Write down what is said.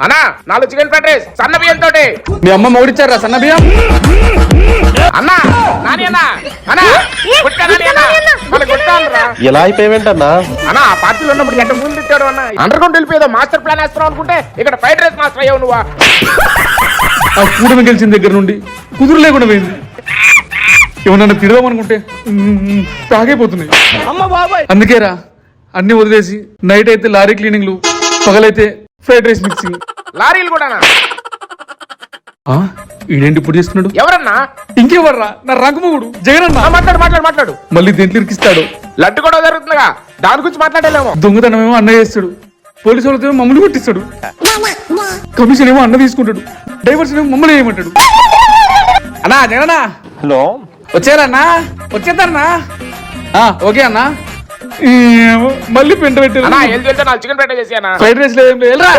అన్నా 4 chicken fried rice సన్న బియ్యం తోటి. మీ అమ్మ మొగుడిచ్చారా సన్న బియ్యం? అన్నా నాని అన్నా అన్నా గుట్కా నాని అన్నా మన గుట్టాలరా. ఎలా అయిపోయావేంటన్నా? అన్నా ఆ పార్టీలో ఉన్నప్పుడు ఎంత ముందు తిట్టాడు అన్న. అండర్ గ్రౌండ్ వెళ్ళిపోయేదో మాస్టర్ ప్లాన్ వేస్తున్నావు అనుకుంటే ఇక్కడ ఫ్రైడ్ రైస్ మాస్టర్ అయ్యావు నువ్వా. ఆ కూటమి గెలిచిన దగ్గర నుండి కుదురు లేకుండా పోయింది. ఏమన్నా తిడదామనుకుంటే తాగైపోతున్నాయి. అందుకేరా అన్ని వదిలేసి నైట్ అయితే లారీ క్లీనింగ్లు, పగలైతే ఫ్రైడ్ రైస్ మిక్సింగ్. లారీలు కూడా ఈడేంటి ఇప్పుడు చేస్తున్నాడు? ఎవరన్నా? ఇంకెవర్రా, నా రంగమగుడు జగన్ అన్న. మాట్లాడు మాట్లాడు మాట్లాడు. మళ్ళీ దేంట్లో ఇరికిస్తాడు? లడ్డు కూడా జరుగుతుందిగా, దాని గురించి మాట్లాడలేము. దొంగతనం ఏమో అన్న చేస్తాడు, పోలీసు వాళ్ళతో మమ్మల్ని కొట్టిస్తాడు, కమిషన్ ఏమో అన్న తీసుకుంటాడు, డైవర్షన్ ఏమో మమ్మల్ని ఏమంటాడు. అన్నా జగనన్నా హలో, వచ్చారన్నా? వచ్చేద్దారన్నా? ఓకే అన్నా. మళ్ళీ పెంట అన్నా పెట్టారు. వెళ్తే 4 చికెన్ ఫ్రైడ్ రైస్ చేసి అన్నా. ఫ్రైడ్ రైస్ లేదు, వెళ్ళరా.